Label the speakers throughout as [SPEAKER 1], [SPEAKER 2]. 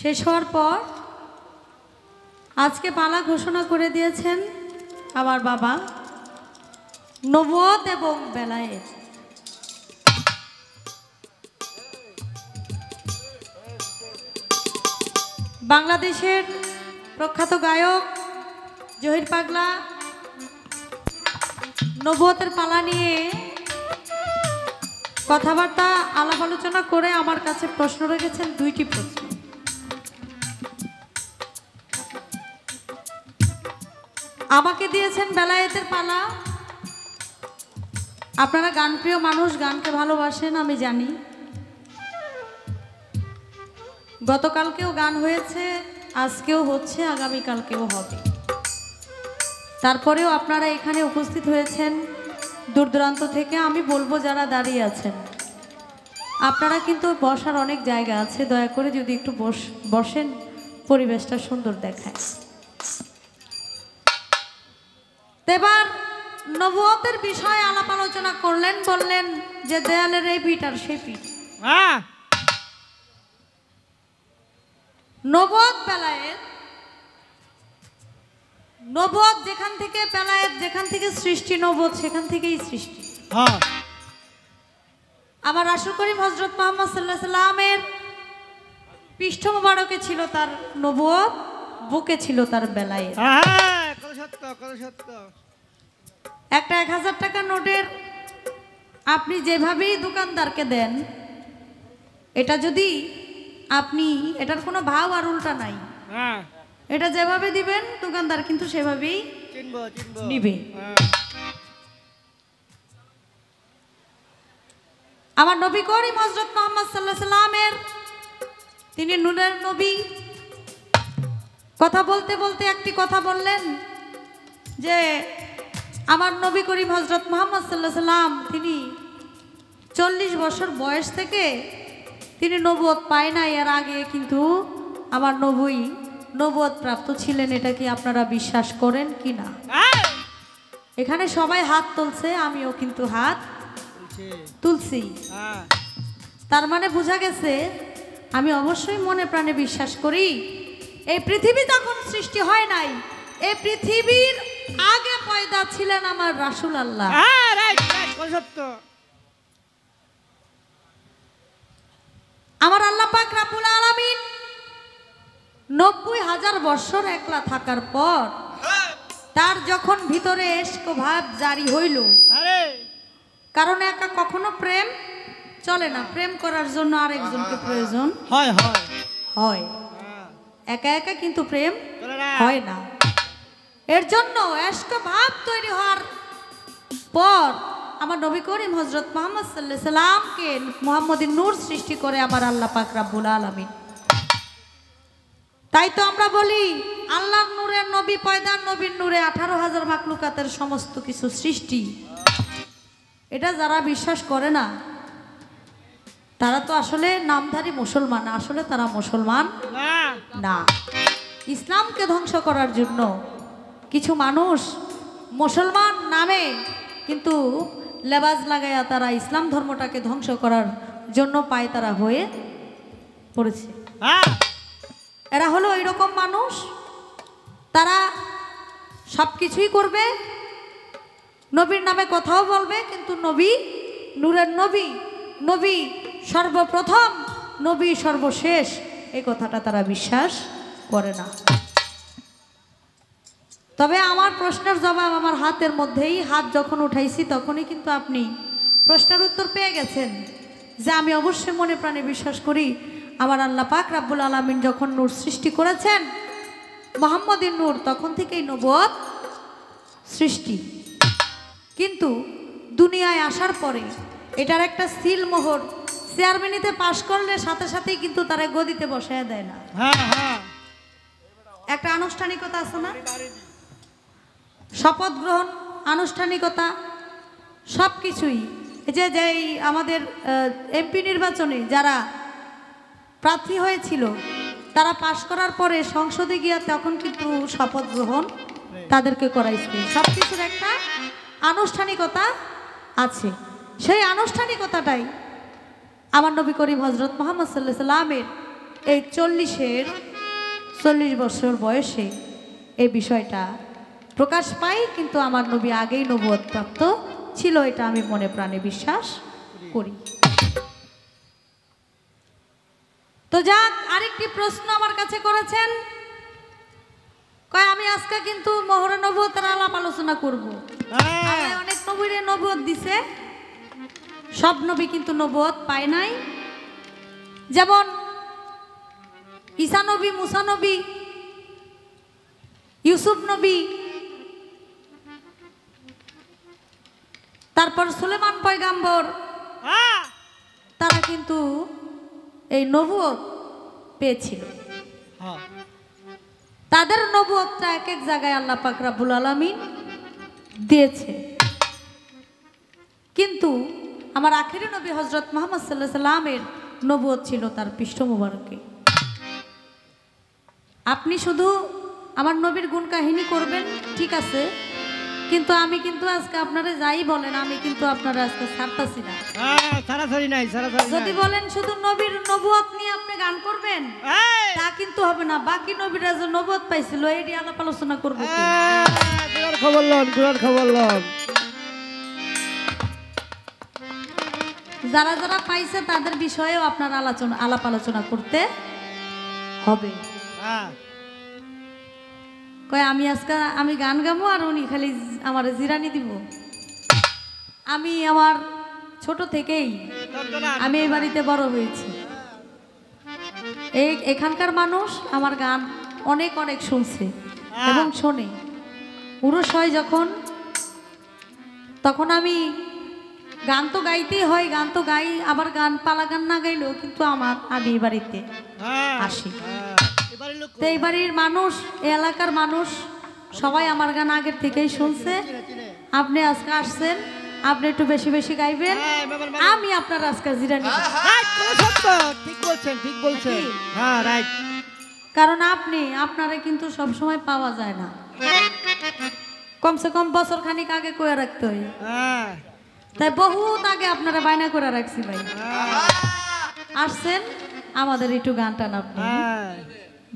[SPEAKER 1] শেষ হওয়ার পর আজকে পালা ঘোষণা করে দিয়েছেন আমার বাবা নবুয়ত এবং বেলায়েত। বাংলাদেশের প্রখ্যাত গায়ক জহির পাগলা নবুয়তের পালা নিয়ে কথাবার্তা আলাপ আলোচনা করে আমার কাছে প্রশ্ন রেখেছেন, দুইটি প্রশ্ন। আমাকে দিয়েছেন বেলায়েতের পালা। আপনারা গানপ্রিয় মানুষ, গানকে ভালোবাসেন আমি জানি। গতকালকেও গান হয়েছে, আজকেও হচ্ছে, আগামীকালকেও হবে। তারপরেও আপনারা এখানে উপস্থিত হয়েছেন দূর দূরান্ত থেকে। আমি বলবো যারা দাঁড়িয়ে আছেন, আপনারা কিন্তু বসার অনেক জায়গা আছে, দয়া করে যদি একটু বসেন, পরিবেশটা সুন্দর দেখায়। এবার নবুয়তের বিষয়ে আলাপ আলোচনা করলেন, বললেন যে দেয়ালের এই পিঠ আর সেই পিঠ। নবুয়ত বেলায়েত, নবুয়ত যেখান থেকে, বেলায়েত যেখান থেকে সৃষ্টি, নবুয়ত সেখান থেকেই সৃষ্টি। আমার রাসূল করিম হযরত মুহাম্মদ সাল্লাল্লাহু আলাইহি সাল্লামের পৃষ্ঠ মোবারকে ছিল তার নবুয়ত, বুকে ছিল তার বেলায়েত। একটা 1000 টাকার নোটের আপনি যেভাবেই দোকানদারকে দেন, এটা যদি আপনি, এটার কোনো ভাব আর উল্টা নাই, এটা যেভাবে দিবেন দোকানদার কিন্তু সেভাবেই নিবে। আমার নবী করিম হযরত মুহাম্মদ সাল্লাল্লাহু আলাইহি সাল্লামের, তিনি নূরের নবী। কথা বলতে বলতে একটি কথা বললেন যে আমার নবী করিম হযরত মুহাম্মদ সাল্লাল্লাহু আলাইহি সাল্লাম তিনি 40 বছর বয়স থেকে তিনি নবুয়ত পায় না, এর আগে কিন্তু আমার নবী নবুয়ত প্রাপ্ত ছিলেন। এটা কি আপনারা বিশ্বাস করেন কি না? এখানে সবাই হাত তুলছে, আমিও কিন্তু হাত তুলছি। তার মানে বোঝা গেছে আমি অবশ্যই মনে প্রাণে বিশ্বাস করি এই পৃথিবী তখন সৃষ্টি হয় নাই, এই পৃথিবীর আগে পয়দা ছিলেন আমার রাসূল আল্লাহ। আমার আল্লাহ পাক রব্বুল আলামিন 90,000 বছর একলা থাকার পর তার যখন ভিতরে ইশক ভাব জারি হইল, কারণ একা কখনো প্রেম চলে না, প্রেম করার জন্য আরেকজনকে প্রয়োজন হয়। একা একা কিন্তু প্রেম হয় না। এর জন্য ইশক ভাব তৈরি হওয়ার পর আমার নবী করিম হযরত মুহাম্মদ সাল্লাল্লাহু আলাইহি সাল্লামকে মুহাম্মদী নূর সৃষ্টি করে আমার আল্লাহ পাক রব্বুল আলামিন। তাই তো আমরা বলি আল্লাহর নূরের নবী পয়দা, নবীর নূরে 18,000 মাখলুকাতের সমস্ত কিছু সৃষ্টি। এটা যারা বিশ্বাস করে না তারা তো আসলে নামধারী মুসলমান, আসলে তারা মুসলমান না। ইসলামকে ধ্বংস করার জন্য কিছু মানুষ মুসলমান নামে কিন্তু লেবাজ লাগাইয়া তারা ইসলাম ধর্মটাকে ধ্বংস করার জন্য পায় তারা হয়ে পড়েছে। এরা হলো এইরকম মানুষ, তারা সব কিছুই করবে, নবীর নামে কথাও বলবে, কিন্তু নবী নূরের নবী, নবী সর্বপ্রথম, নবী সর্বশেষ, এই কথাটা তারা বিশ্বাস করে না। তবে আমার প্রশ্নের জবাব আমার হাতের মধ্যেই, হাত যখন উঠাইছি তখনই কিন্তু আপনি প্রশ্নের উত্তর পেয়ে গেছেন যে আমি অবশ্যই মনে প্রাণে বিশ্বাস করি আমার আল্লাহ পাক রব্বুল আলামিন যখন নূর সৃষ্টি করেছেন মুহাম্মদী নূর, তখন থেকেই নবুয়ত সৃষ্টি। কিন্তু দুনিয়ায় আসার পরে এটার একটা সিল মোহর, চেয়ারম্যানিতে পাশ করলে সাথে সাথেই কিন্তু তারা গদিতে বসায় দেয় না। একটা আনুষ্ঠানিকতা আছে না, শপথ গ্রহণ, আনুষ্ঠানিকতা, সব কিছুই। এই যে আমাদের এমপি নির্বাচনে যারা প্রার্থী হয়েছিল তারা পাশ করার পরে সংসদে গিয়া তখন কিন্তু শপথ গ্রহণ তাদেরকে করাইছে। সব কিছুর একটা আনুষ্ঠানিকতা আছে। সেই আনুষ্ঠানিকতাটাই আমার নবী করিম হযরত মুহাম্মদ সাল্লাল্লাহু আলাইহি সাল্লামের এই 40 বছর বয়সে এই বিষয়টা প্রকাশ পায়, কিন্তু আমার নবী আগেই নবুয়ত প্রাপ্ত ছিল, এটা আমি মনে প্রাণে বিশ্বাস করি। তো যাক, আরেকটি প্রশ্ন আমার কাছে করেছেন, কয় আমি আজকে কিন্তু মোহরে নবুয়তের আলাপ আলোচনা করব। অনেক নবীরে নবুয়ত দিছে, সব নবী কিন্তু নবুয়ত পায় নাই। যেমন ঈসা নবী, মুসা নবী, ইউসুফ নবী, তারপর সুলেমান পয়গাম্বর, তারা কিন্তু এই নবুয়ত পেয়েছিল। তাদের নবুয়তটা এক এক জায়গায় আল্লাহ পাক রব্বুল আলামিন দিয়েছে। কিন্তু আমার আখেরি নবী হযরত মুহাম্মদ সাল্লাল্লাহু আলাইহি সাল্লামের নবুয়ত ছিল তার পৃষ্ঠ মুবারকে। আপনি শুধু আমার নবীর গুণ কাহিনী করবেন, ঠিক আছে, কিন্তু আমি কিন্তু আজকে আপনারা যাই বলেন, আমি কিন্তু আপনারা আজকে ছাড়তাছি না। যদি বলেন শুধু নবীর নবুয়ত নিয়ে আপনি গান করবেন, তা কিন্তু হবে না। বাকি নবীরা যে নবুয়ত পাইছিল এটি আলাপ আলোচনা করবো। যারা যারা পাইছে তাদের বিষয়েও আপনার আলাপ আলোচনা করতে হবে। কয় আমি আজকে আমি গান গাবো আর উনি খালি আমার জিরানি দিব। আমি আমার ছোট থেকেই আমি এই বাড়িতে বড় হয়েছি। এখানকার মানুষ আমার গান অনেক অনেক শুনছে এবং শোনে। উরস হয় যখন, তখন আমি গান তো গাইতেই হয়, গান তো গাই, আবার গান পালা গান না গাইলেও কিন্তু আমি এই বাড়িতে আসি। তো এই বাড়ির মানুষ, এই এলাকার মানুষ সবাই আমার গান আগের থেকেই শুনছে। আপনি আজকে আসছেন, আপনি একটু বেশি বেশি গাইবেন, আমি আপনার আজকে জিরানি। কারণ আপনারা কিন্তু সব সময় পাওয়া যায় না, কমসে কম বছর খানিক আগে কয়ে রাখতে হয়। তাই বহুত আগে আপনারা বায়না করে রাখছি ভাই, আসছেন আমাদের একটু গান টান আপনি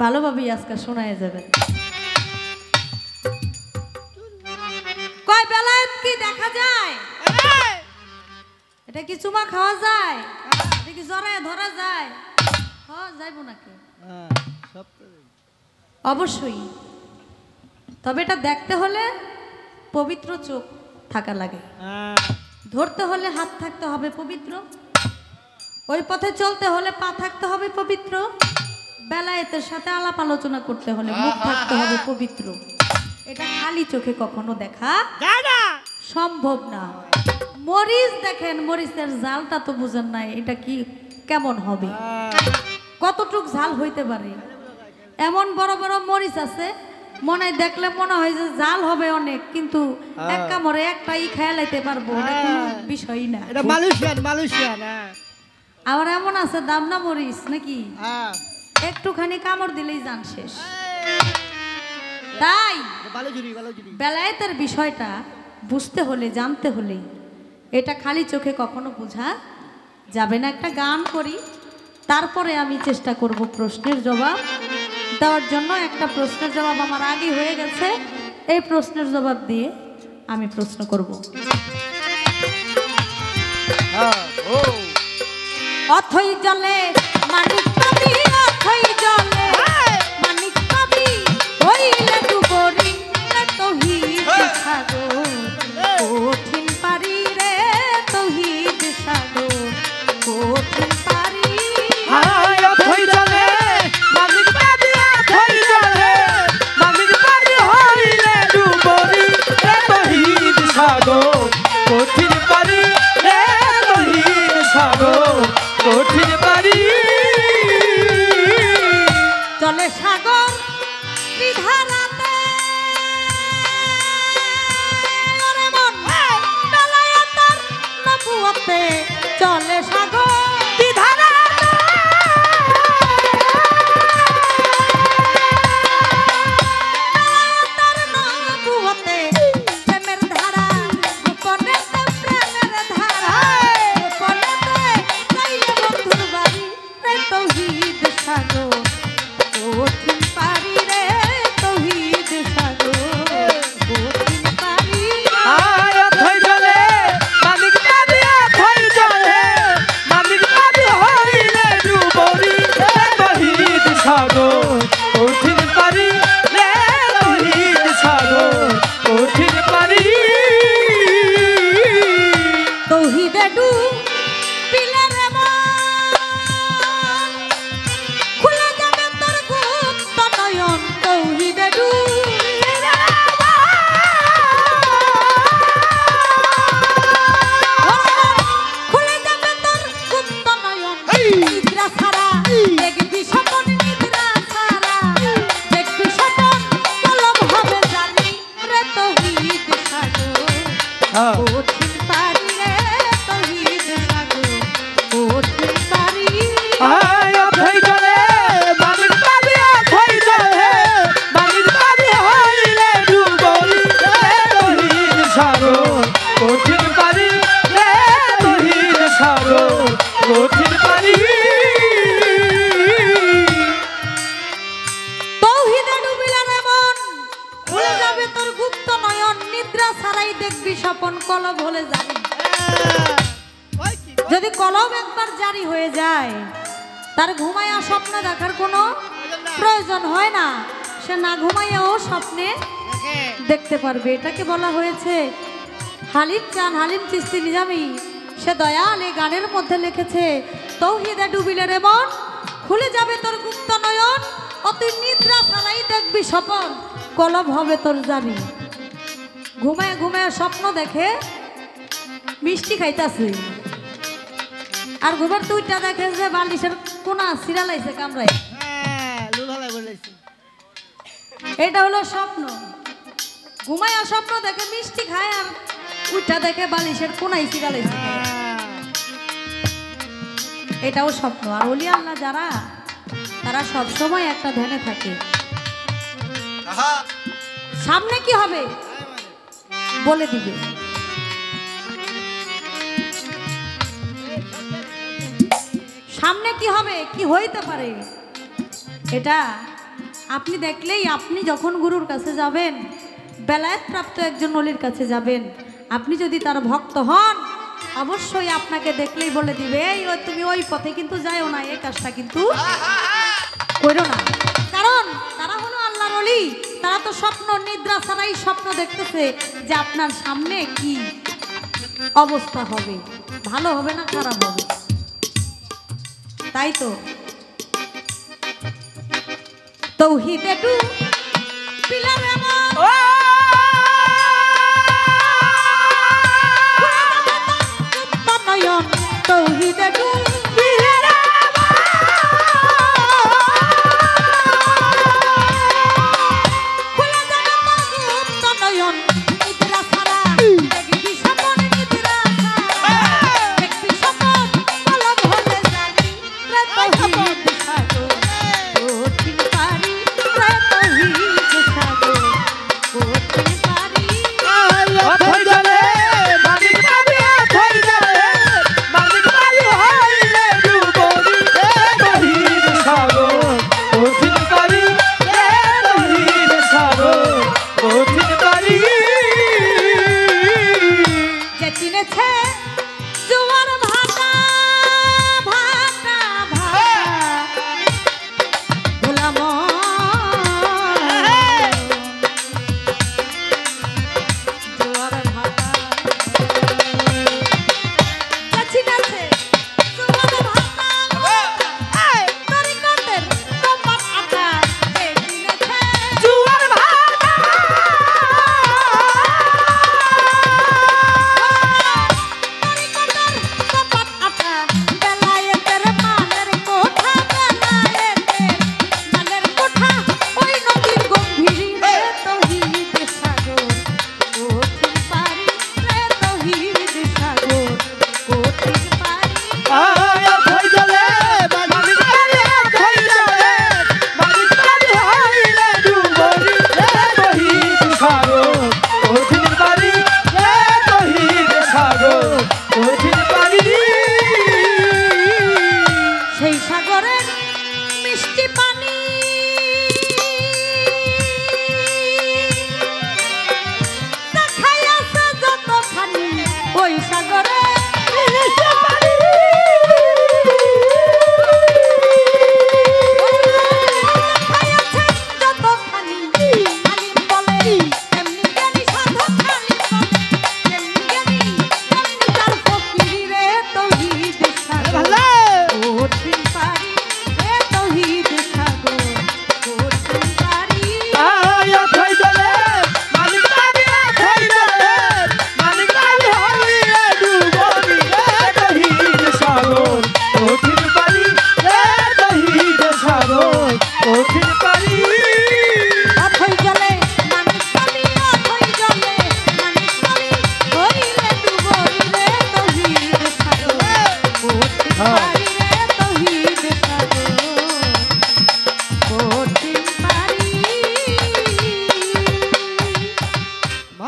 [SPEAKER 1] ভালোভাবেই আজকে শোনায় যাবেন। কয় বেলায়েত কি দেখা যায়? এটা কি চুমা খাওয়া যায়? এটা কি জড়ায় ধরা যায়? যাইব নাকি? অবশ্যই, তবে এটা দেখতে হলে পবিত্র চোখ থাকা লাগে, ধরতে হলে হাত থাকতে হবে পবিত্র, ওই পথে চলতে হলে পা থাকতে হবে পবিত্র, বেলায়েতের সাথে আলাপ আলোচনা করতে হলে মুখ থাকতে হবে পবিত্র। এটা খালি চোখে কখনো দেখা সম্ভব না। মরিচ দেখেন, মরিচের জালটা তো বুঝেন নাই, এটা কি কেমন হবে, কতটুক ঝাল হইতে পারে। এমন বড় বড় মরিচ আছে, মনে দেখলে মনে হয় যে জাল হবে অনেক, কিন্তু এক কামড়ে একটাই খেয়াল লাইতে পারবো, এটা কোনো বিষয়ই না। আবার এমন আছে দামনা মরিচ নাকি, একটুখানি কামড় দিলেই জান শেষ। তাই বেলায়েতের বিষয়টা বুঝতে হলে, জানতে হলে এটা খালি চোখে কখনো বোঝা যাবে না। একটা গান করি, তারপরে আমি চেষ্টা করব প্রশ্নের জবাব দেওয়ার জন্য। একটা প্রশ্নের জবাব আমার আগে হয়ে গেছে, এই প্রশ্নের জবাব দিয়ে আমি প্রশ্ন করব। অথই জলে মানিক কবি, অথই জলে মানিক কবি, হইলে ডুবরি তৌহিদ সাগর, কঠিন পারি রে তৌহিদ সাগর, কঠিন পারি। অথই জলে মানিক কবি, অথই জলে মানিক কবি, হইলে ডুবরি তৌহিদ সাগর, কঠিন পারি রে তৌহিদ সাগর, কঠিন পারি।
[SPEAKER 2] সাগর কঠিন পারি রে তৌহিদ সাগর কঠিন পারি
[SPEAKER 1] তৌহিদে ডুবিলে রে খুলে যাবে তোর গুপ্ত নয়ন তৌহিদে ডুবিলে খুলে যাবে তোর গুপ্ত নয়ন নিদ্রা ছাড়া দেখবি স্বপন নিদ্রা ছাড়া দেখবি স্বপন কলম হবে জানি রে তৌহিদ সাগর কঠিন পারি রে তৌহিদ সাগর কঠিন পারি
[SPEAKER 2] আয় অথই জলে বাণীর পারি অথই জলে বাণীর পারি হইলে ডুবই রে তৌহিদ সাগর কঠিন পারি রে তৌহিদ সাগর কঠিন পারি
[SPEAKER 1] তৌহিদে ডুবিলে রে মন ভুলে যাবে তোর গুপ্ত নয়ন নিদ্রা ছাড়াই দেখবি স্বপন কলম হলে জানি যদি কলম একবার জারি হয়ে যায় তার ঘুমায়া স্বপ্ন দেখার কোনো প্রয়োজন হয় না সে না ঘুমাইয়াও স্বপ্নে দেখতে পারবে এটাকে বলা হয়েছে হালিম চান হালিম চিস্তি নিজামি সে দয়াল এই গানের মধ্যে লিখেছে তৌহিদে ডুবিলে রে মন খুলে যাবে তোর গুপ্ত নয়ন অতি নিদ্রা ছাড়াই দেখবি স্বপন কলম হবে তোর জানি ঘুমায় ঘুমায় স্বপ্ন দেখে মিষ্টি খাইতাছে আর ঘুমের দুইটা দেখে যে বালিশের কোনা সিরালাইছে কামড়ায় এটা হলো স্বপ্ন ঘুমায় স্বপ্ন দেখে মিষ্টি খায় আর উইটা দেখে বালিশের কোনায় সিরালাইছে এটাও স্বপ্ন আর ওলি আল্লাহ যারা তারা সব সময় একটা ধ্যানে থাকে সামনে কি হবে বলে দিবে সামনে কি হবে কি হইতে পারে এটা আপনি দেখলেই আপনি যখন গুরুর কাছে যাবেন বেলায়েত প্রাপ্ত একজন ওলির কাছে যাবেন আপনি যদি তার ভক্ত হন অবশ্যই আপনাকে দেখলেই বলে দিবে এই তুমি ওই পথে কিন্তু যাইও না এই কাজটা কিন্তু করো না কারণ তারা হলো আল্লাহর ওলি তারা তো স্বপ্ন নিদ্রা ছাড়াই স্বপ্ন দেখতেছে যে আপনার সামনে কি অবস্থা হবে ভালো হবে না খারাপ হবে তাই তো তৌহিদে ডুবিলে রে মন নয়ন তৌহিদে ডুবিলে রে খুলে যাবে তোর গুপ্ত নয়ন নিদ্রা ছাড়া দেখবি স্বপন নিদ্রা ছাড়া দেখবি স্বপন কলম হলে জানি রে তৌহিদ সাগর কঠিন পারি রে তৌহিদ সাগর কঠিন পারি
[SPEAKER 2] অথই জলে বাণীর পারি অথই জলে বাণীর পারি হইলে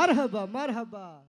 [SPEAKER 2] মারহাবা মারহাবা।